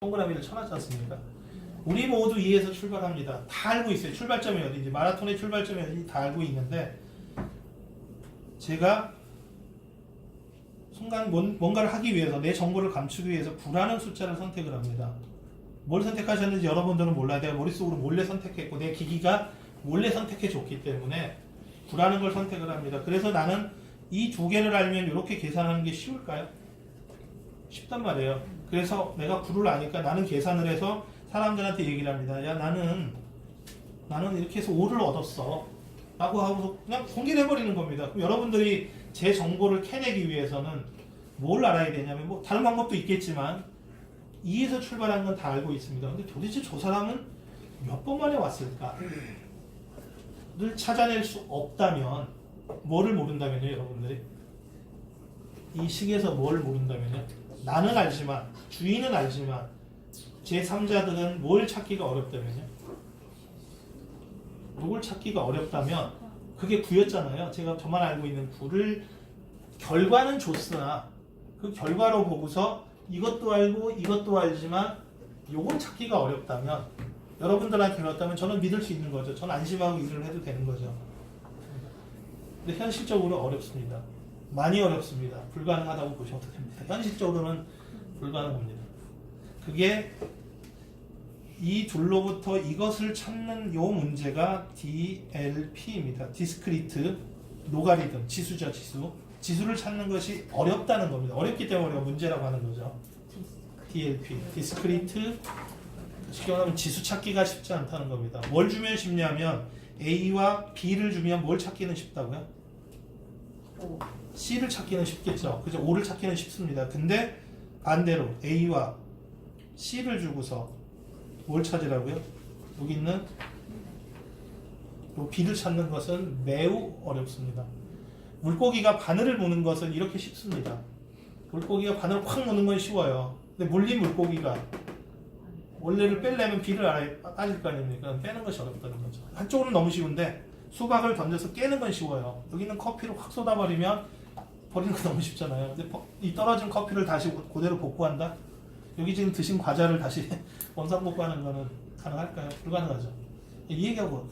동그라미를 쳐놨지 않습니까? 우리 모두 이에서 출발합니다. 다 알고 있어요. 출발점이 어딘지, 마라톤의 출발점이 어딘지 다 알고 있는데, 제가 순간 뭔가를 하기 위해서, 내 정보를 감추기 위해서 불안한 숫자를 선택을 합니다. 뭘 선택하셨는지 여러분들은 몰라요. 내가 머릿속으로 몰래 선택했고 내 기기가 몰래 선택해 줬기 때문에 불안한 걸 선택을 합니다. 그래서 나는 이 두 개를 알면 이렇게 계산하는 게 쉬울까요? 쉽단 말이에요. 그래서 내가 불을 아니까 나는 계산을 해서 사람들한테 얘기를 합니다. 야, 나는 이렇게 해서 5를 얻었어 라고 하고서 그냥 공개를 해버리는 겁니다. 그럼 여러분들이 제 정보를 캐내기 위해서는 뭘 알아야 되냐면, 뭐 다른 방법도 있겠지만 2에서 출발한 건 다 알고 있습니다. 근데 도대체 저 사람은 몇 번 만에 왔을까? 를 찾아낼 수 없다면, 뭐를 모른다면요, 여러분들이? 이 식에서 뭘 모른다면요? 나는 알지만, 주인은 알지만, 제3자들은 뭘 찾기가 어렵다면요? 누굴 찾기가 어렵다면, 그게 구였잖아요. 제가 저만 알고 있는 구를, 결과는 줬으나, 그 결과로 보고서 이것도 알고 이것도 알지만 요건 찾기가 어렵다면, 여러분들한테 배웠다면 저는 믿을 수 있는 거죠. 저는 안심하고 일을 해도 되는 거죠. 근데 현실적으로 어렵습니다. 많이 어렵습니다. 불가능하다고 보셔도 됩니다. 현실적으로는 불가능합니다. 그게 이 둘로부터 이것을 찾는 요 문제가 DLP입니다. 디스크리트 로가리즘, 지수죠, 지수. 지수를 찾는 것이 어렵다는 겁니다. 어렵기 때문에 우리가 문제라고 하는 거죠. DLP, 디스크리트, 쉽게 말하면 지수 찾기가 쉽지 않다는 겁니다. 뭘 주면 쉽냐면 A와 B를 주면 뭘 찾기는 쉽다고요? C를 찾기는 쉽겠죠. 그죠? O를 찾기는 쉽습니다. 근데 반대로 A와 C를 주고서 뭘 찾으라고요? 여기 있는 요 B를 찾는 것은 매우 어렵습니다. 물고기가 바늘을 무는 것은 이렇게 쉽습니다. 물고기가 바늘을 확 무는 건 쉬워요. 근데 물린 물고기가 원래를 빼려면 B를 알아야 따질 거 아닙니까? 빼는 것이 어렵다는 거죠. 한쪽으로는 너무 쉬운데 수박을 던져서 깨는 건 쉬워요. 여기 있는 커피를 확 쏟아버리면 버리는 건 너무 쉽잖아요. 근데 이 떨어진 커피를 다시 그대로 복구한다? 여기 지금 드신 과자를 다시 원상 복구하는 거는 가능할까요? 불가능하죠. 이 얘기하고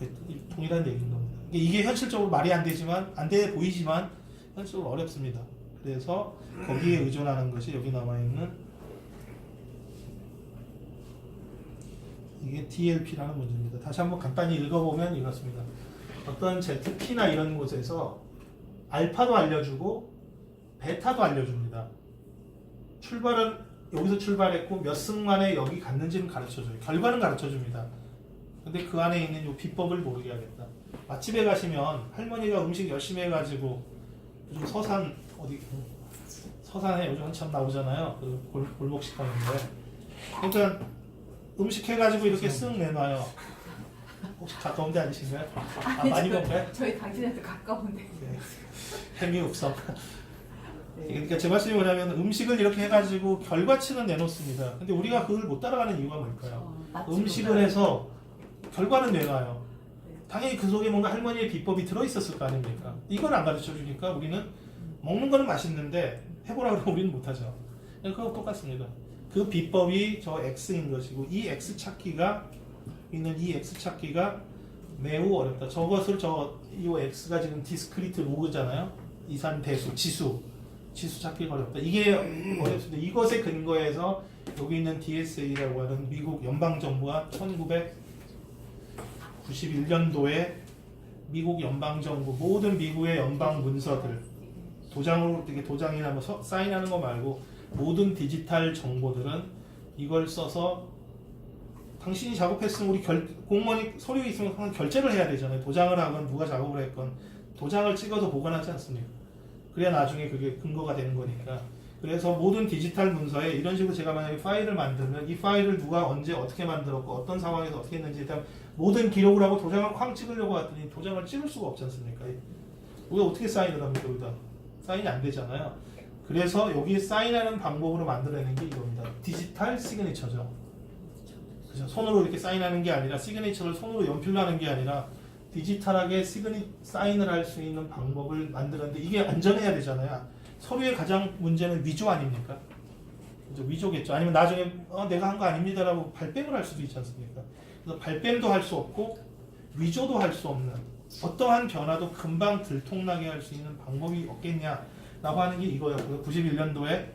동일한 얘기인 겁니다. 이게 현실적으로 말이 안 되지만, 안 돼 보이지만 현실적으로 어렵습니다. 그래서 거기에 의존하는 것이 여기 남아있는 이게 DLP라는 문제입니다. 다시 한번 간단히 읽어보면 이렇습니다. 어떤 ZP나 이런 곳에서 알파도 알려주고 베타도 알려줍니다. 출발은 여기서 출발했고 몇 승 만에 여기 갔는지는 가르쳐줘요. 결과는 가르쳐줍니다. 근데 그 안에 있는 요 비법을 모르게 하겠다. 맛집에 가시면 할머니가 음식 열심히 해가지고 요즘 서산에 요즘 한참 나오잖아요. 그 골목식당인데. 그러니까 음식 해가지고 이렇게 쓱 내놔요. 혹시 가까운데 아니신가요? 많이 먹어요? 저희 당신한테 가까운데. 네. 햄이 없어. 그러니까 제 말씀이 뭐냐면 음식을 이렇게 해가지고 결과치는 내놓습니다. 근데 우리가 그걸 못 따라가는 이유가 뭘까요? 음식을 해서 결과는 내놔요. 당연히 그 속에 뭔가 할머니의 비법이 들어있었을 거 아닙니까? 이건 안 가르쳐 주니까 우리는 먹는 거는 맛있는데 해보라고 하면 우리는 못하죠. 그거 똑같습니다. 그 비법이 저 X인 것이고, 이 X 찾기가 매우 어렵다. 저것을 이 X가 지금 디스크리트 로그잖아요. 이산대수, 지수 찾기가 어렵다. 이게 어렵습니다. 이것의 근거에서 여기 있는 DSA라고 하는 미국 연방정부가 1991년도에 미국 연방정부 모든 미국의 연방 문서들 도장으로 되게 도장이나 뭐 사인하는 거 말고 모든 디지털 정보들은 이걸 써서 당신이 작업했으면 우리 공무원이 서류 있으면 항상 결제를 해야 되잖아요. 도장을 하건 누가 작업을 했건 도장을 찍어서 보관하지 않습니까? 그래야 나중에 그게 근거가 되는 거니까. 그래서 모든 디지털 문서에 이런 식으로 제가 만약에 파일을 만들면 이 파일을 누가 언제 어떻게 만들었고 어떤 상황에서 어떻게 했는지 일단 모든 기록을 하고 도장을 쾅 찍으려고 했더니 도장을 찍을 수가 없지 않습니까? 우리가 어떻게 사인을 합니까? 여기다 사인이 안 되잖아요. 그래서 여기에 사인하는 방법으로 만들어내는 게 이겁니다. 디지털 시그니처죠. 그죠? 손으로 이렇게 사인하는 게 아니라, 시그니처를 손으로 연필로 하는 게 아니라 디지털하게 사인을 할 수 있는 방법을 만들었는데 이게 안전해야 되잖아요. 서류의 가장 문제는 위조 아닙니까? 이제 위조겠죠. 아니면 나중에 내가 한 거 아닙니다라고 발뺌을 할 수도 있지 않습니까? 그래서 발뺌도 할 수 없고 위조도 할 수 없는 어떠한 변화도 금방 들통나게 할 수 있는 방법이 없겠냐라고 하는 게 이거였고요. 91년도에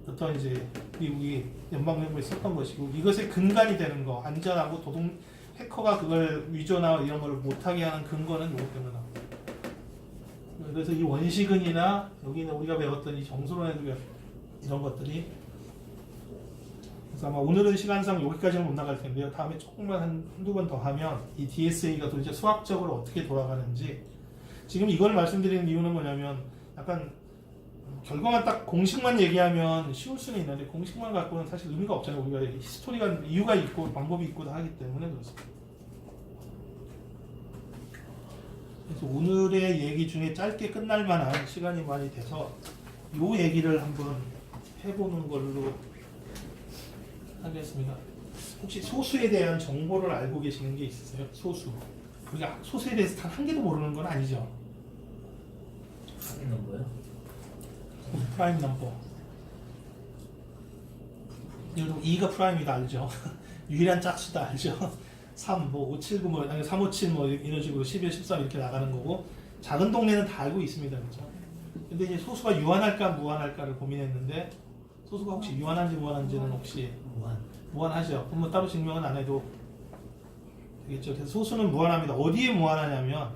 부터 이제 미국이 연방정부에 썼던 것이고 이것의 근간이 되는 거 안전하고 해커가 그걸 위조나 이런 걸 못하게 하는 근거는 이것 때문에 나옵니다. 그래서 이 원시근이나 여기는 우리가 배웠던 이 정수론에도 이런 것들이 그래서 아마 오늘은 시간상 여기까지는 못 나갈 텐데요. 다음에 조금만 한두 번 더 하면 이 DSA가 도대체 수학적으로 어떻게 돌아가는지 지금 이걸 말씀드리는 이유는 뭐냐면 약간 결과만 딱 공식만 얘기하면 쉬울 수는 있는데 공식만 갖고는 사실 의미가 없잖아요. 우리가 히스토리가 이유가 있고 방법이 있고 하기 때문에 그렇습니다. 그래서 오늘의 얘기 중에 짧게 끝날 만한 시간이 많이 돼서 이 얘기를 한번 해보는 걸로 하겠습니다. 혹시 소수에 대한 정보를 알고 계시는 게 있으세요? 소수. 우리가 소수에 대해서 단 한 개도 모르는 건 아니죠. 있는 거요? 프라임 넘버. 예를 들어 2가 프라임이다 알죠? 유일한 짝수다 알죠? 3, 뭐 5, 7, 9, 뭐 아니 3, 5, 7, 뭐 이런 식으로 11, 13 이렇게 나가는 거고 작은 동네는 다 알고 있습니다, 그렇죠? 근데 이제 소수가 유한할까 무한할까를 고민했는데 소수가 혹시 유한한지 무한한지는 혹시 무한하죠. 그럼 뭐 따로 증명은 안 해도 되겠죠. 그래서 소수는 무한합니다. 어디에 무한하냐면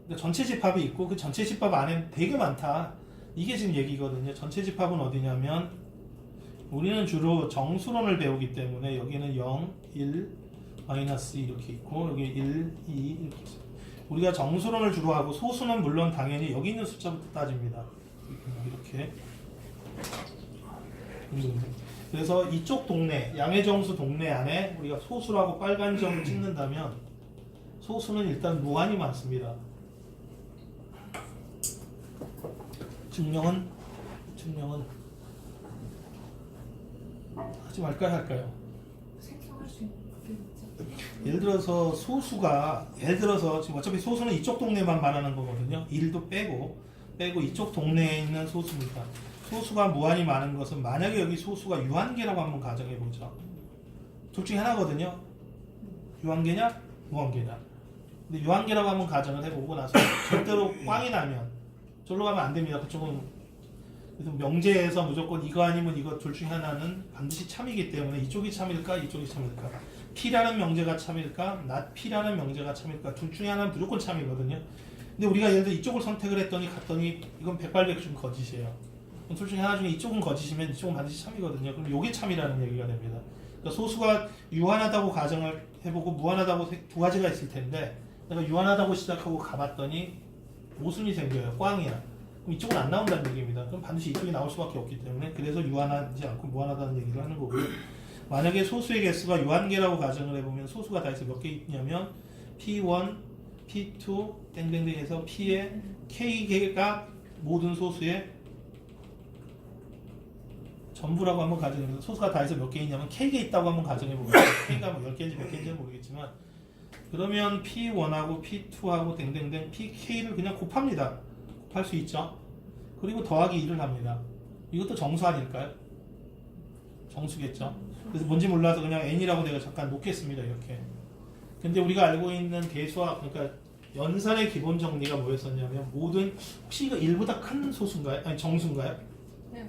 그러니까 전체 집합이 있고 그 전체 집합 안에 되게 많다. 이게 지금 얘기거든요. 전체 집합은 어디냐면 우리는 주로 정수론을 배우기 때문에 여기는 0, 1, 마이너스 이렇게 있고 여기 1, 2 이렇게 있어요. 우리가 정수론을 주로 하고 소수는 물론 당연히 여기 있는 숫자부터 따집니다. 이렇게. 그래서 이쪽 동네, 양해정수 동네 안에 우리가 소수라고 빨간 점을 찍는다면 소수는 일단 무한히 많습니다. 증명은 하지 말까요 할까요? 생성할 수 있는 게 있죠. 예를 들어서 소수가 지금 어차피 소수는 이쪽 동네만 말하는 거거든요. 1도 빼고 이쪽 동네에 있는 소수입니다. 소수가 무한히 많은 것은 만약에 여기 소수가 유한계라고 한번 가정해 보죠. 둘 중에 하나거든요. 유한계냐 무한계냐. 근데 유한계라고 한번 가정을 해보고 나서 절대로 꽝이 나면 절로 가면 안 됩니다. 그쪽은 그래서 명제에서 무조건 이거 아니면 이거 둘 중에 하나는 반드시 참이기 때문에 이쪽이 참일까 이쪽이 참일까 P라는 명제가 참일까 not P라는 명제가 참일까 둘 중에 하나는 무조건 참이거든요. 근데 우리가 예를 들어 이쪽을 선택을 했더니 갔더니 이건 백발백중 거짓이에요. 둘 중에 하나 중에 이쪽은 거짓이면 이쪽은 반드시 참이거든요. 그럼 이게 참이라는 얘기가 됩니다. 그러니까 소수가 유한하다고 가정을 해보고 무한하다고 두 가지가 있을 텐데 내가 유한하다고 시작하고 가봤더니 모순이 생겨요. 꽝이야. 그럼 이쪽은 안 나온다는 얘기입니다. 그럼 반드시 이쪽이 나올 수밖에 없기 때문에 그래서 유한하지 않고 무한하다는 얘기를 하는 거고요. 만약에 소수의 개수가 유한계라고 가정을 해보면 소수가 다 해서 몇 개 있냐면 P1, P2, 땡땡땡 해서 P의 K개가 모든 소수의 전부라고 한번 가정해보면 소수가 다 해서 몇 개 있냐면 K개 있다고 한번 가정해보면 K가 뭐 10개인지 100개인지는 모르겠지만 그러면 P1하고 P2하고 땡땡땡 PK를 그냥 곱합니다. 곱할 수 있죠. 그리고 더하기 1을 합니다. 이것도 정수 아닐까요? 정수겠죠. 그래서 뭔지 몰라서 그냥 n이라고 내가 잠깐 놓겠습니다. 이렇게. 근데 우리가 알고 있는 대수와 그러니까 연산의 기본 정리가 뭐였었냐면 모든 혹시 이거 1보다 큰 소수인가요? 아니 정수인가요? 네.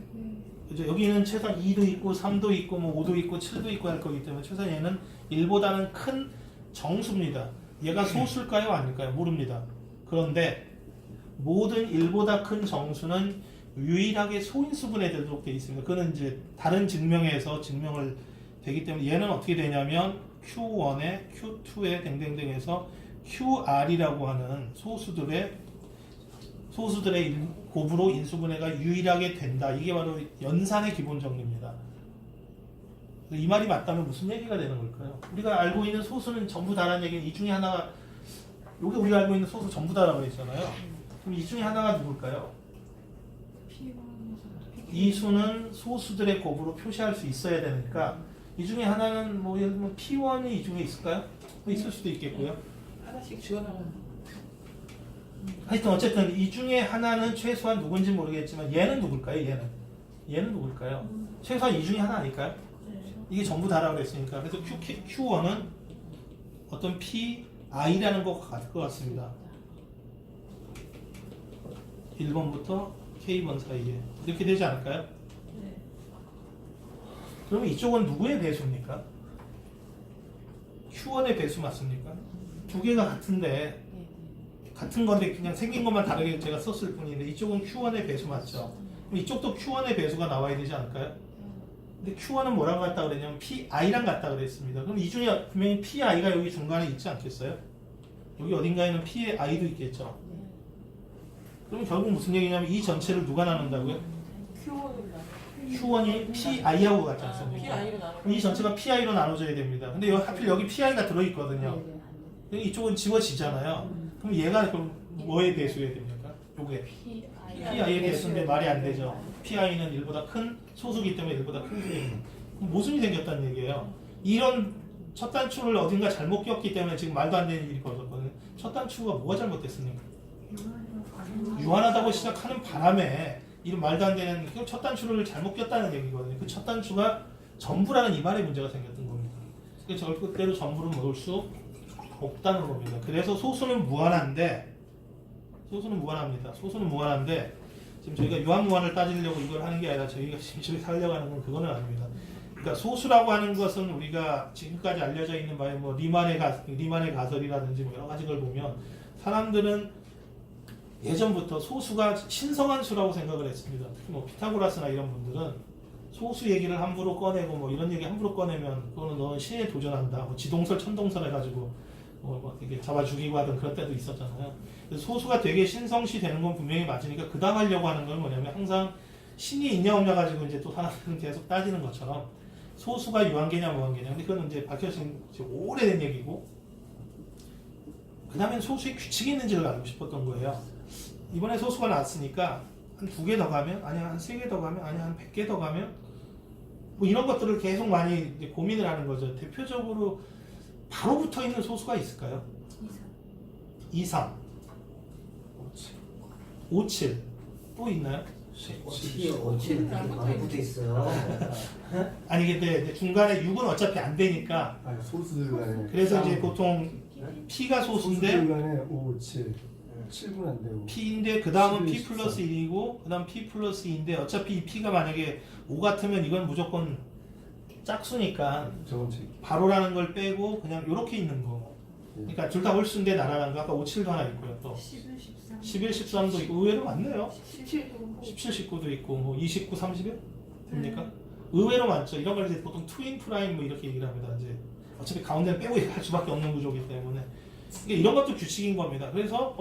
그죠? 여기는 최소한 2도 있고 3도 있고 뭐 5도 있고 7도 있고 할 거기 때문에 최소한 얘는 1보다는 큰 정수입니다. 얘가 소수일까요? 아닐까요? 모릅니다. 그런데 모든 1보다 큰 정수는 유일하게 소인수분해 되도록 되어 있습니다. 그거는 이제 다른 증명에서 증명을 되기 때문에 얘는 어떻게 되냐면 Q1에 Q2에 댕댕댕해서 QR이라고 하는 소수들의 곱으로 인수분해가 유일하게 된다. 이게 바로 연산의 기본 정리입니다. 이 말이 맞다면 무슨 얘기가 되는 걸까요? 우리가 알고 있는 소수는 전부 다라는 얘기는 이 중에 하나가 여기 우리가 알고 있는 소수 전부 다라고 했잖아요. 그럼 이 중에 하나가 누굴까요? 이 수는 소수들의 곱으로 표시할 수 있어야 되니까 이 중에 하나는 뭐 예를 들면 P1이 이 중에 있을까요? 뭐 있을 수도 있겠고요. 하나씩 지어나가는 하여튼 어쨌든 이 중에 하나는 최소한 누군지 모르겠지만 얘는 누굴까요? 얘는 얘는 누굴까요? 최소한 이 중에 하나 아닐까요? 이게 전부 다라고 그랬으니까. 그래서 Q1은 어떤 PI라는 것 같을 것 같습니다. 1번부터 K번 사이에 이렇게 되지 않을까요? 네. 그러면 이쪽은 누구의 배수입니까? Q1의 배수 맞습니까? 두 개가 같은데 같은 건데 그냥 생긴 것만 다르게 제가 썼을 뿐인데 이쪽은 Q1의 배수 맞죠? 그럼 이쪽도 Q1의 배수가 나와야 되지 않을까요? 근데 Q1은 뭐랑 같다 그랬냐면 PI랑 같다 그랬습니다. 그럼 이 중에 분명히 PI가 여기 중간에 있지 않겠어요? 여기 어딘가에는 PI도 있겠죠? 그럼 결국 무슨 얘기냐면 이 전체를 누가 나눈다고요? Q1이 PI하고 같지 않습니까? PI로 나눠. 이 전체가 PI로 나눠져야 됩니다. 근데 하필 여기 PI가 들어있거든요. 이쪽은 지워지잖아요. 그럼 얘가 그럼 뭐에 배수해야 됩니까? 요게 PI에 배수인데 말이 안 되죠. PI는 1보다 큰 소수기 때문에 1보다 큰 수입니다. 그럼 모순이 생겼다는 얘기예요. 이런 첫 단추를 어딘가 잘못 끼웠기 때문에 지금 말도 안 되는 일이 벌어졌거든요. 첫 단추가 뭐가 잘못됐습니까? 유한하다고 시작하는 바람에 이런 말도 안 되는 첫 단추를 잘못 꼈다는 얘기거든요. 그 첫 단추가 전부라는 이 말에 문제가 생겼던 겁니다. 그래서 절대로 전부를 먹을 수 없다는 겁니다. 그래서 소수는 무한한데 소수는 무한한데 지금 저희가 유한무한을 따지려고 이걸 하는 게 아니라 저희가 지금 살려고 하는 건 그거는 아닙니다. 그러니까 소수라고 하는 것은 우리가 지금까지 알려져 있는 바에 뭐 리만의 가설이라든지 뭐 여러 가지 걸 보면 사람들은 예전부터 소수가 신성한 수라고 생각을 했습니다. 특히 뭐 피타고라스나 이런 분들은 소수 얘기를 함부로 꺼내고 뭐 이런 얘기 함부로 꺼내면 그거는 너는 신에 도전한다. 뭐 지동설 천동설 해가지고 뭐 되게 잡아 죽이고 하던 그런 때도 있었잖아요. 그래서 소수가 되게 신성시 되는 건 분명히 맞으니까 그 다음 하려고 하는 건 뭐냐면 항상 신이 있냐 없냐 가지고 이제 또 사람들은 계속 따지는 것처럼 소수가 유한계냐 무한계냐. 근데 그건 이제 밝혀진 오래된 얘기고 그 다음엔 소수의 규칙이 있는지를 알고 싶었던 거예요. 이번에 소수가 나왔으니까 한 2개 더 가면 아니 한 3개 더 가면 아니 한 100개 더 가면 뭐 이런 것들을 계속 많이 이제 고민을 하는 거죠. 대표적으로 바로 붙어 있는 소수가 있을까요? 2, 3, 5, 7 또 있나요? 5칠 많이 붙어 있어요. 아니 근데 이제 중간에 6은 어차피 안 되니까 아니 소수들 간에 그래서 이제 보통 P가 소수들 소수인데 간에 5, 7 7분 안 되고 P인데 그 다음은 11, P 플러스 1이고 그 다음 P 플러스 2인데 어차피 이 P가 만약에 5 같으면 이건 무조건 짝수니까 저건 책 바로라는 걸 빼고 그냥 이렇게 있는 거. 그러니까 둘 다 홀수인데 나라는 거 아까 5, 7도 하나 있고요. 또 11, 13, 11, 13도 있고 의외로 많네요. 17도 17, 19도 있고 뭐 29, 30일 됩니까? 의외로 많죠. 이런 걸 이제 보통 트윈 프라임 뭐 이렇게 얘기를 합니다. 이제 어차피 가운데는 빼고 할 수밖에 없는 구조이기 때문에 그러니까 이런 것도 규칙인 겁니다. 그래서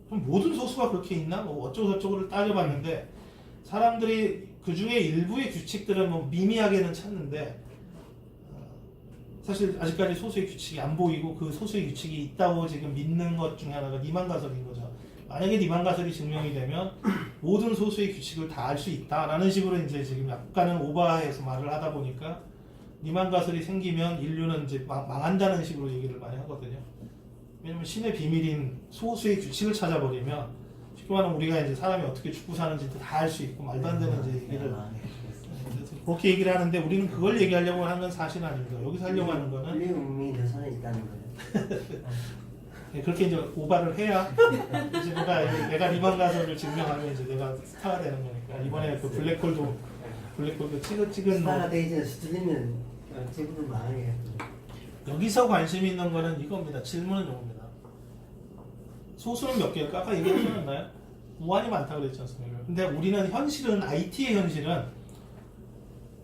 그럼 모든 소수가 그렇게 있나? 뭐 어쩌고 저쩌고를 따져봤는데 사람들이 그 중에 일부의 규칙들은 뭐 미미하게는 찾는데 사실 아직까지 소수의 규칙이 안 보이고 그 소수의 규칙이 있다고 지금 믿는 것 중에 하나가 리만가설인 거죠. 만약에 리만가설이 증명이 되면 모든 소수의 규칙을 다 알 수 있다라는 식으로 이제 지금 약간은 오버해서 말을 하다 보니까 리만가설이 생기면 인류는 이제 망한다는 식으로 얘기를 많이 하거든요. 왜냐면 신의 비밀인 소수의 규칙을 찾아버리면 쉽게 말하면 우리가 이제 사람이 어떻게 죽고 사는지 다 알 수 있고 말도 안 되는 이제 얘기를 그렇게 얘기를 하는데 우리는 그걸 얘기하려고 하는 건 사실 아닙니다. 여기서 하려고 하는 거는 우리 운명이 내 손에 있다는 거예요. 그렇게 이제 오바를 해야 이제 내가 리만 가설을 증명하면 이제 내가 스타가 되는 거니까 이번에 그 블랙홀도 찍은 스타가 데이지에서 틀리면 제국을 망하게. 여기서 관심 있는 거는 이겁니다. 질문은 이겁니다. 소수는 몇 개일까? 아까 얘기하셨나요? 무한히 많다고 그랬지 않습니까? 근데 우리는 현실은 IT의 현실은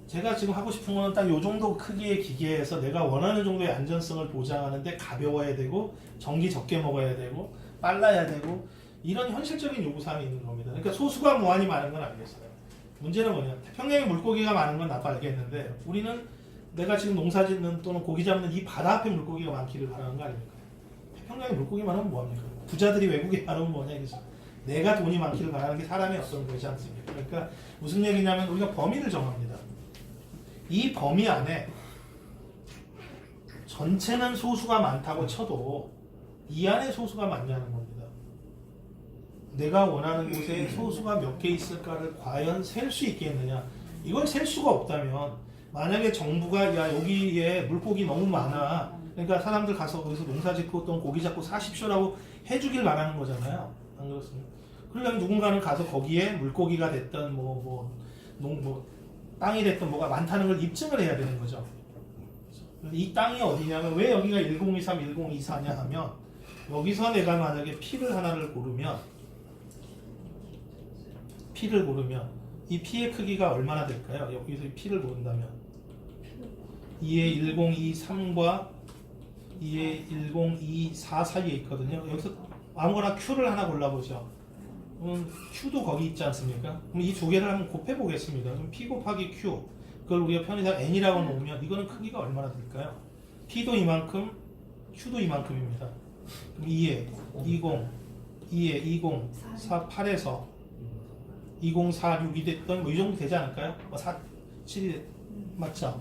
제가 지금 하고 싶은 거는 딱 요 정도 크기의 기계에서 내가 원하는 정도의 안전성을 보장하는데 가벼워야 되고 전기 적게 먹어야 되고 빨라야 되고 이런 현실적인 요구사항이 있는 겁니다. 그러니까 소수가 무한히 많은 건 아니겠어요. 문제는 뭐냐? 태평양에 물고기가 많은 건 나도 알겠는데 우리는 내가 지금 농사 짓는 또는 고기 잡는 이 바다 앞에 물고기가 많기를 바라는 거 아닙니까? 태평양에 물고기 많으면 뭐합니까? 부자들이 외국에 많으면 뭐냐 이거죠. 내가 돈이 많기를 바라는 게 사람의 어떤 거지 않습니까? 그러니까 무슨 얘기냐면 우리가 범위를 정합니다. 이 범위 안에 전체는 소수가 많다고 쳐도 이 안에 소수가 많냐는 겁니다. 내가 원하는 곳에 소수가 몇 개 있을까를 과연 셀 수 있겠느냐. 이걸 셀 수가 없다면 만약에 정부가 야 여기에 물고기 너무 많아 그러니까 사람들 가서 거기서 농사 짓고 또 고기 잡고 사십시오라고 해주길 바라는 거잖아요. 안 그렇습니까? 그러려면 누군가는 가서 거기에 물고기가 됐든 뭐 땅이 됐든 뭐가 많다는 걸 입증을 해야 되는 거죠. 이 땅이 어디냐면 왜 여기가 1023, 1024냐 하면 여기서 내가 만약에 피를 하나를 고르면 이 피의 크기가 얼마나 될까요? 여기서 피를 고른다면 2의 1023과 2의 1024 사이에 있거든요. 여기서 아무거나 Q를 하나 골라보죠. Q도 거기 있지 않습니까? 그럼 이 두 개를 한번 곱해 보겠습니다. 그럼 P 곱하기 Q 그걸 우리가 편의상 N이라고 놓으면 이거는 크기가 얼마나 될까요? P도 이만큼, Q도 이만큼입니다. 그럼 2에 20, 2에 20, 4, 8에서 2046이 됐던 뭐 이 정도 되지 않을까요? 4, 7이 맞죠?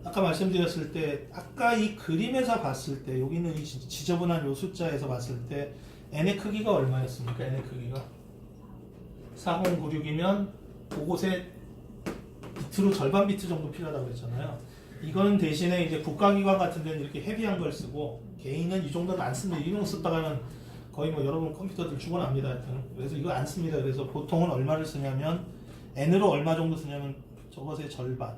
아까 말씀드렸을 때 아까 이 그림에서 봤을 때 여기는 이 지저분한 요 숫자에서 봤을 때 n의 크기가 얼마였습니까? n의 크기가 4096이면 그곳에 비트로 절반 비트 정도 필요하다고 했잖아요. 이거는 대신에 이제 국가기관 같은 데는 이렇게 헤비한 걸 쓰고 개인은 이 정도는 안 씁니다. 이런 거 쓰다가는 거의 뭐 여러분 컴퓨터들 죽어납니다. 하여튼. 그래서 이거 안 씁니다. 그래서 보통은 얼마를 쓰냐면 n으로 얼마 정도 쓰냐면 저것의 절반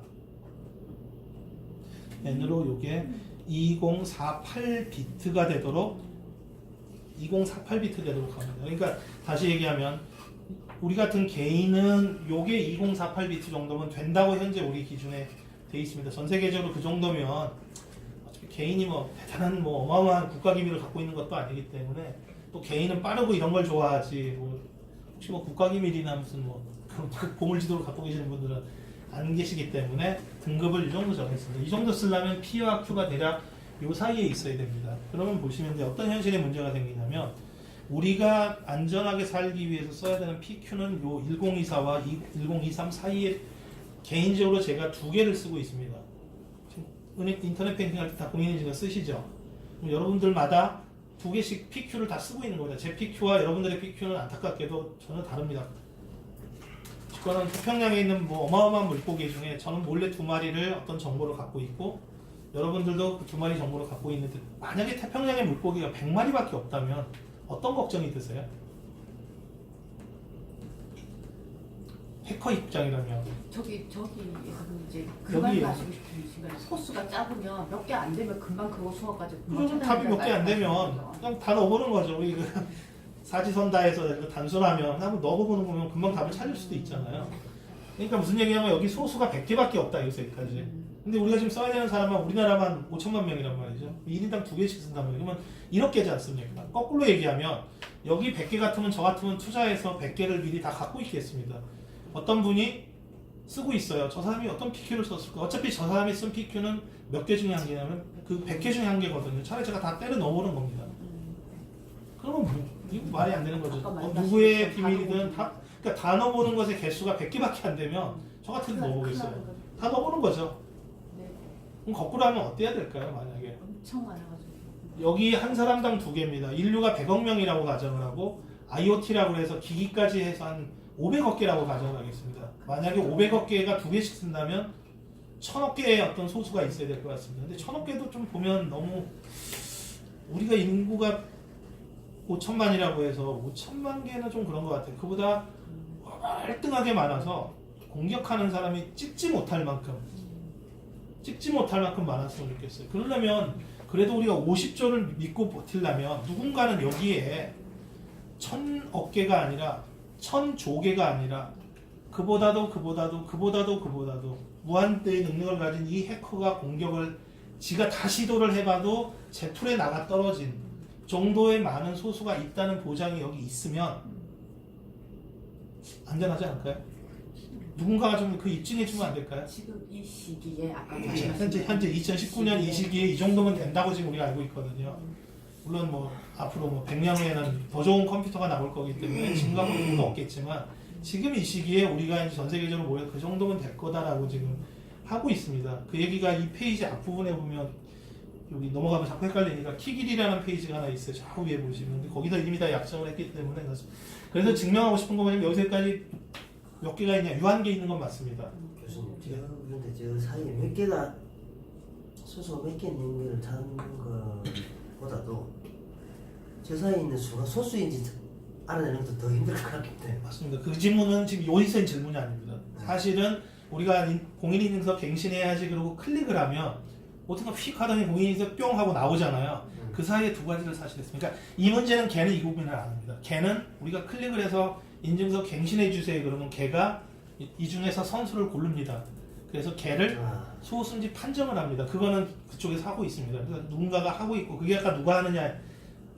n으로 요게 2048비트가 되도록 2048비트 되도록 합니다. 그러니까 다시 얘기하면 우리 같은 개인은 요게 2048비트 정도면 된다고 현재 우리 기준에 돼 있습니다. 전 세계적으로 그 정도면 어차피 개인이 뭐 대단한 뭐 어마어마한 국가기밀을 갖고 있는 것도 아니기 때문에 또 개인은 빠르고 이런 걸 좋아하지 뭐 혹시 뭐 국가기밀이나 무슨 뭐 보물지도를 갖고 계시는 분들은 안 계시기 때문에 등급을 이 정도 정했습니다. 이 정도 쓰려면 P와 Q가 대략 요 사이에 있어야 됩니다. 그러면 보시면 이제 어떤 현실에 문제가 생기냐면 우리가 안전하게 살기 위해서 써야 되는 PQ는 요 1024와 1023 사이에 개인적으로 제가 두 개를 쓰고 있습니다. 인터넷 뱅킹 할 때 다 본인이 지금 쓰시죠? 그럼 여러분들마다 두 개씩 PQ를 다 쓰고 있는 겁니다. 제 PQ와 여러분들의 PQ는 안타깝게도 전혀 다릅니다. 그거는 태평양에 있는 뭐 어마어마한 물고기 중에 저는 몰래 두 마리를 어떤 정보를 갖고 있고 여러분들도 그 두 마리 정보를 갖고 있는데 만약에 태평양의 물고기가 100마리밖에 없다면 어떤 걱정이 드세요? 해커 입장이라면 저기 이제 그 말 하시고 싶으시면 소수가 작으면 몇 개 안 되면 금방 그거 수업까지 그럼 답이 몇 개 안 되면 그냥 다 넣어보는 거죠. 우리 그 사지선다해서 단순하면 한번 넣어보는 거면 금방 답을 찾을 수도 있잖아요. 그러니까 무슨 얘기냐면 여기 소수가 100개밖에 없다 여기까지. 근데 우리가 지금 써야 되는 사람은 우리나라만 5천만 명이란 말이죠. 1인당 2개씩 쓴단 말이에요. 그러면 이렇게지 않습니까? 거꾸로 얘기하면 여기 100개 같으면 저 같으면 투자해서 100개를 미리 다 갖고 있겠습니다. 어떤 분이 쓰고 있어요. 저 사람이 어떤 PQ를 썼을까? 어차피 저 사람이 쓴 PQ는 몇 개 중에 한 개냐면 그 100개 중에 한 개거든요. 차라리 제가 다 때려 넣어보는 겁니다. 그러면 이거 말이 안 되는 거죠. 누구의 비밀이든 다, 그러니까 다 넣어보는 것의 개수가 100개밖에 안 되면 저 같은 데 넣어보겠어요. 다 넣어보는 거죠. 네. 그럼 거꾸로 하면 어때야 될까요? 만약에 엄청 많아가지고 여기 한 사람당 2개입니다. 인류가 100억 명이라고 가정을 하고 IoT라고 해서 기기까지 해서 한 500억 개라고 가정을 하겠습니다. 만약에 500억 개가 2개씩 쓴다면 1000억 개의 어떤 소수가 있어야 될 것 같습니다. 근데 1000억 개도 좀 보면 너무 우리가 인구가 5천만이라고 해서 5천만 개는 좀 그런 것 같아요. 그보다 월등하게 많아서 공격하는 사람이 찍지 못할 만큼 많았으면 좋겠어요. 그러려면 그래도 우리가 50조를 믿고 버틸려면 누군가는 여기에 1000억 개가 아니라 1000조 개가 아니라 그보다도 무한대의 능력을 가진 이 해커가 공격을 지가 다 시도를 해봐도 제 툴에 나가 떨어진 정도의 많은 소수가 있다는 보장이 여기 있으면 안전하지 않을까요? 누군가가 좀 그 입증해주면 안 될까요? 지금 이 시기에 아까 현재 2019년 이 시기에 이 정도면 된다고 지금 우리가 알고 있거든요. 물론 뭐 앞으로 뭐 100년 후에는 더 좋은 컴퓨터가 나올 거기 때문에 지금과 볼도 없겠지만 지금 이 시기에 우리가 이제 전 세계적으로 모여 그 정도면 될 거다라고 지금 하고 있습니다. 그 얘기가 이 페이지 앞부분에 보면 여기 넘어가면 자꾸 헷갈리니까 키길이라는 페이지가 하나 있어요. 저 위에 보시면. 근데 거기서 이미 다 약정을 했기 때문에 그래서 증명하고 싶은 거 뭐냐면 여기서까지 몇 개가 있냐? 유한계 있는 건 맞습니다. 교수님, 그런데 저 사이에 몇 개가 소수가 몇 개 있는 걸 찾는 것보다도 저 사이에 있는 수가 소수인지 알아내는 것도 더 힘들 것 같기 때문에. 맞습니다. 그 질문은 지금 여기서 한 질문이 아닙니다. 사실은 우리가 공인인증서 갱신해야지 그러고 클릭을 하면 어떤가 휙 하더니 공인인증서 뿅 하고 나오잖아요. 그 사이에 두 가지를 사실 했습니다. 그러니까 이 문제는 걔는 이 고민을 안 합니다. 걔는 우리가 클릭을 해서 인증서 갱신해 주세요 그러면 걔가 이 중에서 선수를 고릅니다. 그래서 걔를 소수인지 판정을 합니다. 그거는 그쪽에서 하고 있습니다. 그래서 누군가가 하고 있고 그게 아까 누가 하느냐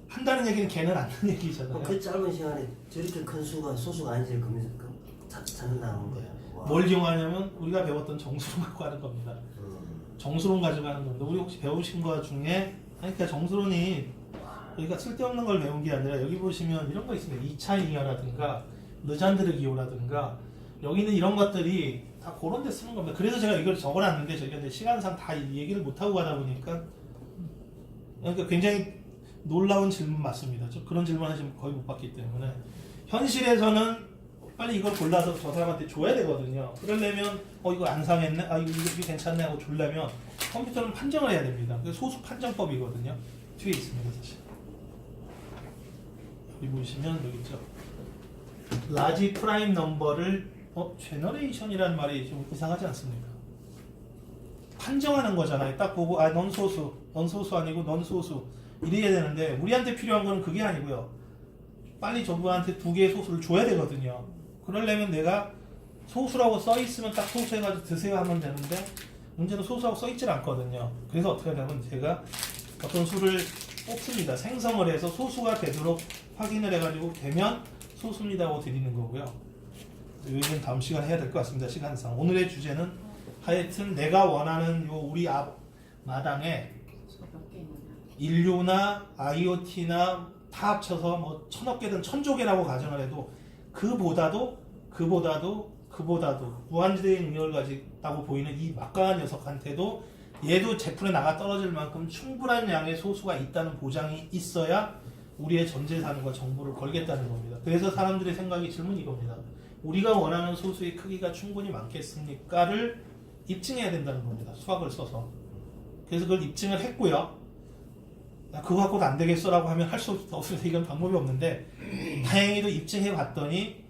한다는 얘기는 걔는 안 하는 얘기잖아요. 그 짧은 시간에 저렇게 큰 수가 소수가 아닌지 찾는다는 거예요. 와. 뭘 이용하냐면 우리가 배웠던 정수론 갖고 하는 겁니다. 정수론 가지고 하는 겁니다. 우리 혹시 배우신 거 중에 그러니까 정수론이 그러니까 쓸데없는 걸 배운 게 아니라 여기 보시면 이런 거 있습니다. 2차 잉여라든가 르잔드르 기호라든가 여기 있는 이런 것들이 다 그런 데 쓰는 겁니다. 그래서 제가 이걸 적어놨는데 저희가 이제 시간상 다 이 얘기를 못하고 가다 보니까 그러니까 굉장히 놀라운 질문 맞습니다. 그런 질문 하시면 거의 못 받기 때문에 현실에서는 빨리 이걸 골라서 저 사람한테 줘야 되거든요. 그러려면 이거 안 상했네? 이거 괜찮네 하고 주려면 컴퓨터는 판정을 해야 됩니다. 그게 소수 판정법이거든요. 뒤에 있습니다 사실. 여기 보시면 여기 있죠. 라지 프라임 넘버를 제너레이션이라는 말이 좀 이상하지 않습니까? 판정하는 거잖아요. 딱 보고 넌 소수, 넌 소수 아니고 넌 소수 이래야 되는데 우리한테 필요한 거는 그게 아니고요. 빨리 저분한테 두 개의 소수를 줘야 되거든요. 그러려면 내가 소수라고 써 있으면 딱 소수해가지고 드세요 하면 되는데 문제는 소수라고 써 있질 않거든요. 그래서 어떻게 하냐면 제가 어떤 수를 뽑습니다. 생성을 해서 소수가 되도록 확인을 해가지고 되면 소수입니다 하고 드리는 거고요. 이건 다음 시간에 해야 될 것 같습니다. 시간상. 오늘의 주제는 하여튼 내가 원하는 요 우리 앞 마당에 몇 개 있느냐. 인류나 IoT나 다 합쳐서 뭐 1000억 개든 1000조 개라고 가정을 해도 그보다도 무한대의 능력을 가지고 보이는 이 막강한 녀석한테도 얘도 제풀에 나가 떨어질 만큼 충분한 양의 소수가 있다는 보장이 있어야 우리의 전 재산과 정보를 걸겠다는 겁니다. 그래서 사람들의 생각이 질문이 이겁니다. 우리가 원하는 소수의 크기가 충분히 많겠습니까?를 입증해야 된다는 겁니다. 수학을 써서. 그래서 그걸 입증을 했고요. 그거 갖고도 안 되겠어라고 하면 할 수 없어서 이건 방법이 없는데 다행히도 입증해 봤더니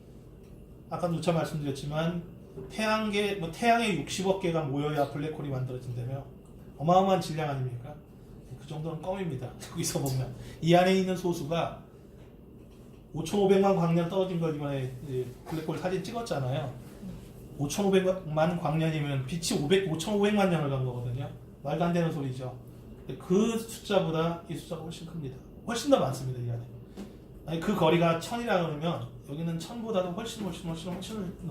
아까 누차 말씀드렸지만 태양의 60억 개가 모여야 블랙홀이 만들어진다며 어마어마한 질량 아닙니까? 그 정도는 껌입니다. 여기서 보면 이 안에 있는 소수가 5,500만 광년 떨어진 걸 이번에 블랙홀 사진 찍었잖아요. 5,500만 광년이면 빛이 5,500만 년을 간 거거든요. 말도 안 되는 소리죠. 그 숫자보다 이 숫자가 훨씬 큽니다. 훨씬 더 많습니다. 이 안에. 아니, 그 거리가 1000이라 그러면 여기는 1000보다도 훨씬 더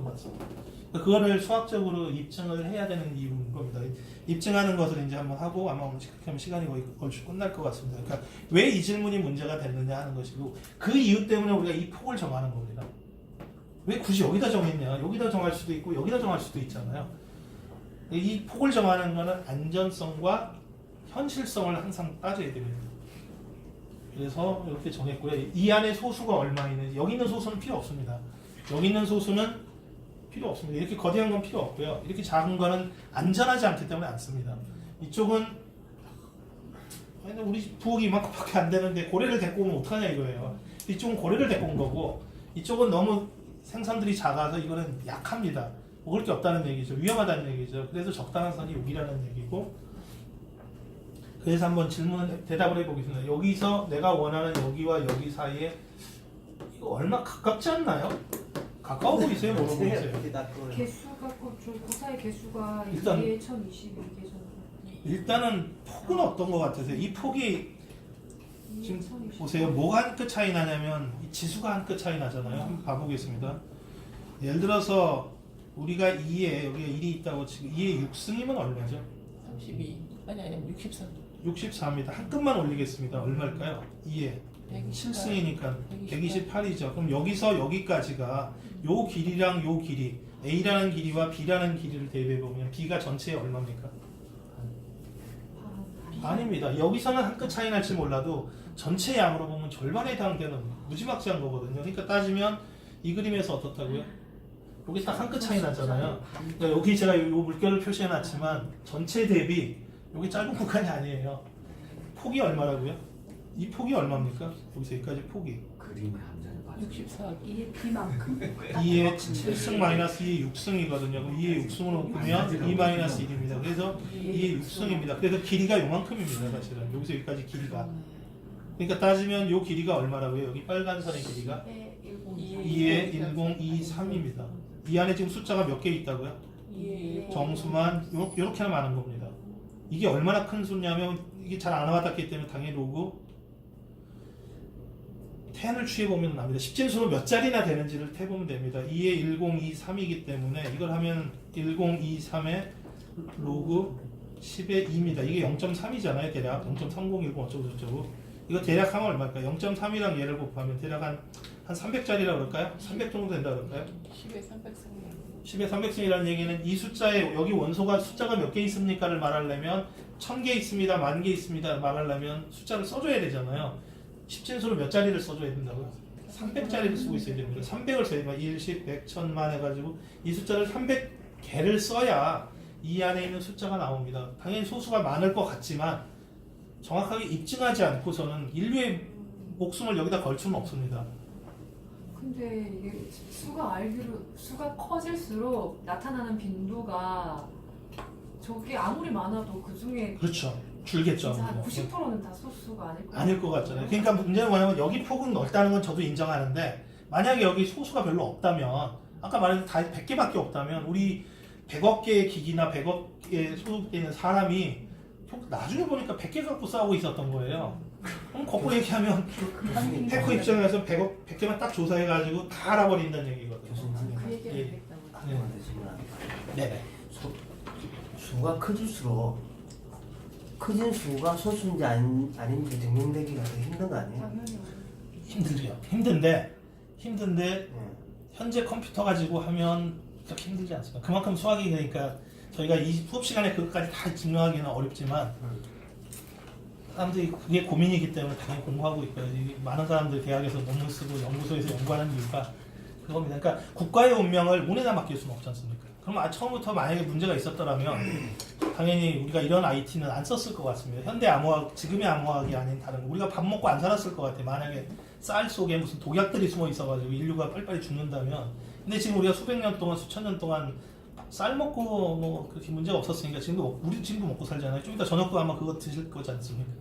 많습니다. 그거를 수학적으로 입증을 해야 되는 이유인 겁니다. 입증하는 것을 이제 한번 하고 아마 오늘 시간이 거의 얼추 끝날 것 같습니다. 그러니까 왜 이 질문이 문제가 됐느냐 하는 것이고 그 이유 때문에 우리가 이 폭을 정하는 겁니다. 왜 굳이 여기다 정했냐? 여기다 정할 수도 있고 여기다 정할 수도 있잖아요. 이 폭을 정하는 것은 안전성과 현실성을 항상 따져야 됩니다. 그래서 이렇게 정했고요. 이 안에 소수가 얼마 있는지 여기 있는 소수는 필요 없습니다. 여기 있는 소수는 필요 없습니다. 이렇게 거대한 건 필요 없고요. 이렇게 작은 거는 안전하지 않기 때문에 안 씁니다. 이쪽은 우리 부엌이 이만큼밖에 안 되는데 고래를 데리고 오면 어떡하냐 이거예요. 이쪽은 고래를 데리고 온 거고 이쪽은 너무 생선들이 작아서 이거는 약합니다. 먹을 게 없다는 얘기죠. 위험하다는 얘기죠. 그래서 적당한 선이 여기라는 얘기고 그래서 한번 대답을 해보겠습니다. 여기서 내가 원하는 여기와 여기 사이에 이거 얼마 가깝지 않나요? 가까워 보이세요? 멀어 보이세요? 개수가 그 사이 개수가 일단 2에 1022개 정도. 일단은 폭은 어떤 것 같으세요? 이 폭이 지금 보세요. 뭐가 한 끗 차이 나냐면 이 지수가 한 끗 차이 나잖아요. 한번 봐보겠습니다. 예를 들어서 우리가 2에 여기에 1이 있다고 치고 2에 6승이면 얼마죠? 32 아니 63 64입니다. 한 끗만 올리겠습니다. 얼마일까요? 2에 7승이니까 128이죠. 그럼 여기서 여기까지가 요 길이랑 요 길이 A라는 길이와 B라는 길이를 대비해보면 B가 전체에 얼마입니까? 아닙니다. 여기서는 한 끗 차이 날지 몰라도 전체 양으로 보면 절반에 해당되는 무지막지한 거거든요. 그러니까 따지면 이 그림에서 어떻다고요? 여기 딱 한 끗 차이 나잖아요. 그러니까 여기 제가 이 물결을 표시해 놨지만 전체 대비 여기 짧은 구간이 아니에요. 폭이 얼마라고요? 이 폭이 얼마입니까? 여기서 여기까지 폭이 그림의 함자를 봐. 64. 이게 B만큼 2의 7승 마이너스 2의 6승이거든요. 그럼 2의 6승으로 보면 2 마이너스 1입니다. 그래서 2의 6승입니다. 그래서 길이가 요만큼입니다. 사실은 여기서 여기까지 길이가. 그러니까 따지면 요 길이가 얼마라고요? 여기 빨간 선의 길이가 2의 1023입니다. 이 안에 지금 숫자가 몇 개 있다고요? 정수만 요렇게나 많은 겁니다. 이게 얼마나 큰 수냐면 이게 잘 안 와닿기 때문에 당연히 로그 10을 취해보면 납니다. 10진수로 몇 자리나 되는지를 태보면 됩니다. 2에 1023이기 때문에 이걸 하면 1023에 로그 10의 2입니다. 이게 0.3이잖아요. 대략 0.3010 어쩌고저쩌고. 이거 대략 하면 얼마일까요? 0.3이랑 얘를 곱하면 대략 한 300짜리라고 그럴까요? 300 정도 된다 그럴까요? 10에 300승. 10의 300승이라는 얘기는 이 숫자에 여기 원소가 숫자가 몇 개 있습니까를 말하려면 1000개 있습니다, 10,000개 있습니다 말하려면 숫자를 써줘야 되잖아요. 10진수로 몇 자리를 써줘야 된다고요? 300자리를 쓰고 있어야 됩니다. 300을 써야 1, 10, 100, 1000만 해가지고 이 숫자를 300개를 써야 이 안에 있는 숫자가 나옵니다. 당연히 소수가 많을 것 같지만 정확하게 입증하지 않고서는 인류의 목숨을 여기다 걸 수는 없습니다. 근데 이게 수가 커질수록 나타나는 빈도가 저게 아무리 많아도 그 중에 그렇죠. 줄겠죠. 진짜 한 90%는 다 소수가 아닐 거예요. 아닐 것 같잖아요. 그러니까 문제는 뭐냐면 여기 폭은 넓다는 건 저도 인정하는데 만약에 여기 소수가 별로 없다면 아까 말했던 다 100개밖에 없다면 우리 100억 개의 기기나 100억 개의 소속돼 있는 사람이 나중에 보니까 100개 갖고 싸우고 있었던 거예요. 그럼 거꾸로 얘기하면 해커 입장에서 100개만 딱 조사해가지고 다 알아버린다는 얘기거든요. 교수님, 그 얘기를 예. 했다고. 한번더 질문합니다. 네네. 수가 커질수록 커진 수가 소수인지 아닌지 증명되기가 더 힘든 거 아니에요? 당연히 힘들죠. 힘든데 예. 현재 컴퓨터 가지고 하면 그렇게 힘들지 않습니다. 그만큼 수학이 그러니까 저희가 이 수업 시간에 그것까지 다 증명하기는 어렵지만 사람들이 그게 고민이기 때문에 당연히 공부하고 있고요. 많은 사람들이 대학에서 논문 쓰고 연구소에서 연구하는 이유가 그겁니다. 그러니까 국가의 운명을 운에다 맡길 수는 없지 않습니까? 그럼 처음부터 만약에 문제가 있었더라면 당연히 우리가 이런 IT는 안 썼을 것 같습니다. 현대 암호학, 지금의 암호학이 아닌 다른 거. 우리가 밥 먹고 안 살았을 것 같아요. 만약에 쌀 속에 무슨 독약들이 숨어 있어가지고 인류가 빨리빨리 죽는다면. 근데 지금 우리가 수백 년 동안, 수천 년 동안 쌀 먹고 뭐 그렇게 문제가 없었으니까 우리 지금도 먹고 살잖아요. 좀 이따 저녁도 아마 그거 드실 거지 않습니까?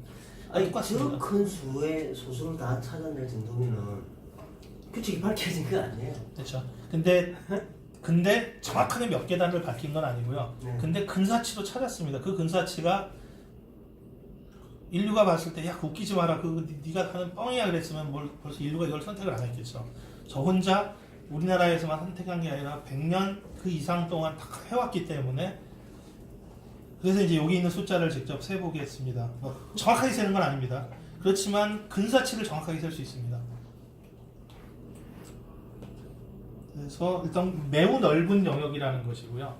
아니 똑같습니다. 저 큰 수의 소수를 다 찾아낼 정도면은 규칙이 밝혀진 거 아니에요? 그렇죠. 근데 정확하게 몇 계단을 밝힌 건 아니고요. 네. 근데 근사치도 찾았습니다. 그 근사치가 인류가 봤을 때 야 웃기지 마라. 네가 하는 뻥이야 그랬으면 벌써 인류가 이걸 선택을 안 했겠죠. 저 혼자 우리나라에서만 선택한 게 아니라 100년 그 이상 동안 다 해왔기 때문에 그래서 이제 여기 있는 숫자를 직접 세보겠습니다. 뭐 정확하게 세는 건 아닙니다. 그렇지만 근사치를 정확하게 셀 수 있습니다. 그래서 일단 매우 넓은 영역이라는 것이고요.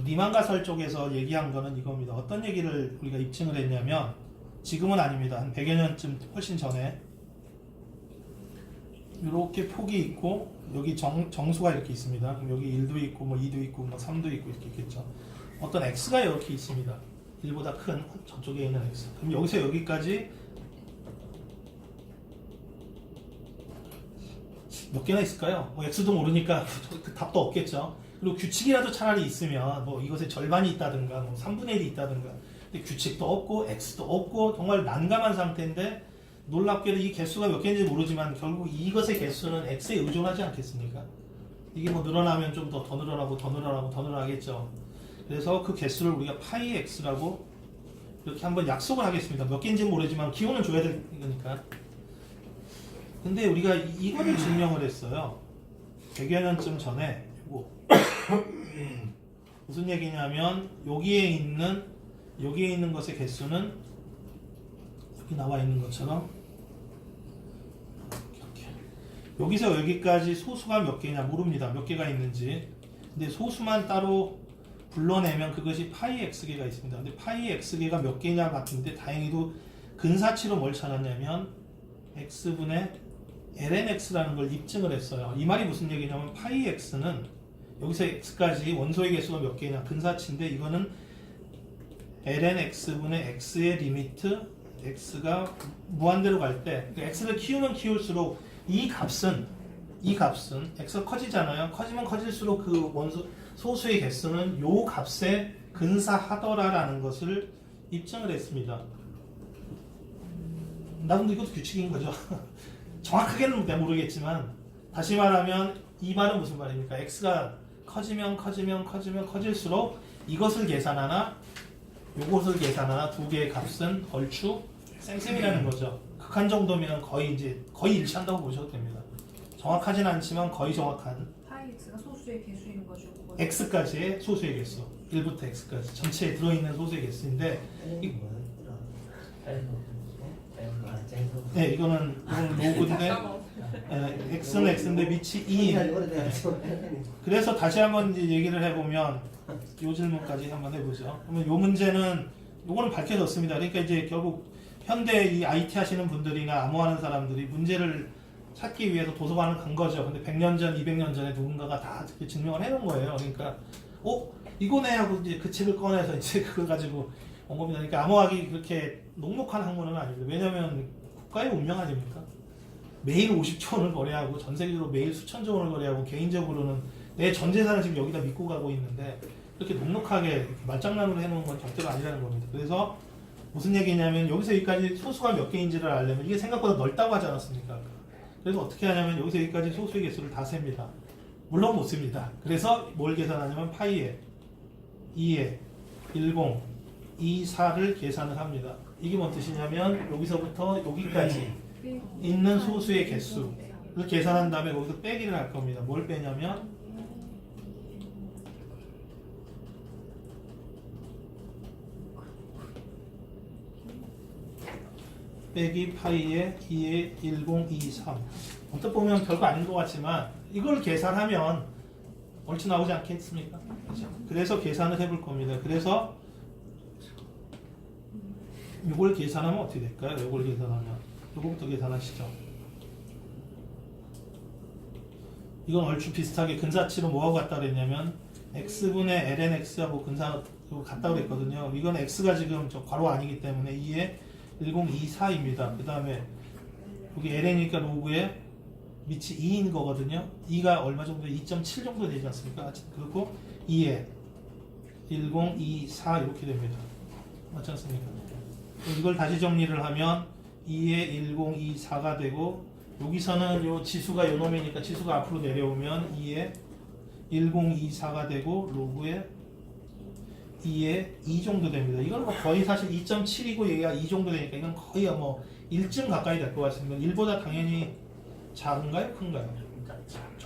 리만가설 쪽에서 얘기한 거는 이겁니다. 어떤 얘기를 우리가 입증을 했냐면 지금은 아닙니다. 한 100여 년쯤 훨씬 전에 이렇게 폭이 있고 여기 정수가 이렇게 있습니다. 그럼 여기 1도 있고 뭐 2도 있고 뭐 3도 있고 이렇게 있겠죠. 어떤 x가 이렇게 있습니다. 1보다 큰 저쪽에 있는 x. 그럼 여기서 여기까지 몇 개나 있을까요? 뭐 x도 모르니까 그 답도 없겠죠. 그리고 규칙이라도 차라리 있으면 뭐 이것의 절반이 있다든가 뭐 3분의 1이 있다든가. 근데 규칙도 없고 x도 없고 정말 난감한 상태인데 놀랍게도 이 개수가 몇 개인지 모르지만 결국 이것의 개수는 x에 의존하지 않겠습니까? 이게 뭐 늘어나면 좀 더 늘어나고 더 늘어나고 더 늘어나겠죠. 그래서 그 개수를 우리가 파이 x라고 이렇게 한번 약속을 하겠습니다. 몇 개인지는 모르지만 기호는 줘야 되니까. 근데 우리가 이거를 증명을 했어요. 100여 년쯤 전에 이거 무슨 얘기냐면 여기에 있는 것의 개수는 여기 나와 있는 것처럼 이렇게. 여기서 여기까지 소수가 몇 개냐 모릅니다. 몇 개가 있는지. 근데 소수만 따로 불러내면 그것이 파이 x개가 있습니다. 근데 파이 x개가 몇 개냐 같은데 다행히도 근사치로 뭘 찾았냐면 x분의 lnx라는 걸 입증을 했어요. 이 말이 무슨 얘기냐면 파이 x는 여기서 x까지 원소의 개수가 몇 개냐 근사치인데 이거는 lnx분의 x의 리미트 x가 무한대로 갈 때 그러니까 x를 키우면 키울수록 이 값은 x가 커지잖아요. 커지면 커질수록 그 원소 소수의 개수는 요 값에 근사하더라라는 것을 입증을 했습니다. 나도 이것도 규칙인 거죠. 정확하게는 내가 모르겠지만 다시 말하면 이 말은 무슨 말입니까? x가 커지면 커질수록 이것을 계산하나 요것을 계산하나 두 개의 값은 얼추 쌩쌩이라는 거죠. 극한 정도면 거의 일치한다고 보셔도 됩니다. 정확하진 않지만 거의 정확한 파이 x가 소수의 개수인 거죠. 그거는. x까지의 소수의 개수 1부터 x까지 전체에 들어있는 소수의 개수인데 네 이거는 로그인데 x는 x인데 밑이 2인 그래서 다시 한번 이제 얘기를 해보면 요 질문까지 한번 해보죠. 그러면 요 문제는 요거는 밝혀졌습니다. 그러니까 이제 결국 현대 이 IT 하시는 분들이나 암호하는 사람들이 문제를 찾기 위해서 도서관을 간 거죠. 근데 100년 전, 200년 전에 누군가가 다 이렇게 증명을 해놓은 거예요. 그러니까 이거네 하고 이제 그 책을 꺼내서 이제 그걸 가지고 온 겁니다. 그러니까 암호학이 그렇게 녹록한 학문은 아닙니다. 왜냐하면 국가의 운명 아닙니까? 매일 50조 원을 거래하고 전 세계적으로 매일 수천조 원을 거래하고 개인적으로는 내 전 재산을 지금 여기다 믿고 가고 있는데 그렇게 녹록하게 이렇게 말장난으로 해놓은 건 절대로 아니라는 겁니다. 그래서 무슨 얘기냐면 여기서 여기까지 소수가 몇 개인지를 알려면 이게 생각보다 넓다고 하지 않았습니까? 그래서 어떻게 하냐면 여기서 여기까지 소수의 개수를 다 셉니다. 물론 못 셉니다. 그래서 뭘 계산하냐면 파이에 2에 10 2, 4를 계산을 합니다. 이게 뭔 뜻이냐면 여기서부터 여기까지 있는 소수의 개수를 계산한 다음에 거기서 빼기를 할 겁니다. 뭘 빼냐면 빼기 파이에 2에 10, 2, 3 언뜻 보면 별거 아닌 것 같지만 이걸 계산하면 얼추 나오지 않겠습니까? 그렇죠? 그래서 계산을 해볼 겁니다. 그래서 이걸 계산하면 어떻게 될까요? 이걸 계산하면 이거부터 계산하시죠. 이건 얼추 비슷하게 근사치로 뭐하고 같다 그랬냐면 x분의 lnx하고 근사 같다 그랬거든요. 이건 x가 지금 저 괄호 아니기 때문에 2에 1024입니다. 그 다음에 여기 ln이니까 로그에 밑이 2인 거거든요. 2가 얼마 정도 2.7 정도 되지 않습니까? 그리고 2에 1024 이렇게 됩니다. 맞지 않습니까? 이걸 다시 정리를 하면 2에 1024가 되고 여기서는 요 지수가 요 놈이니까 지수가 앞으로 내려오면 2에 1024가 되고 로그에 2에 2 정도 됩니다. 이건 뭐 거의 사실 2.7이고 얘가 2 정도 되니까 이건 거의 뭐 1쯤 가까이 될 것 같습니다. 1보다 당연히 작은가요? 큰가요?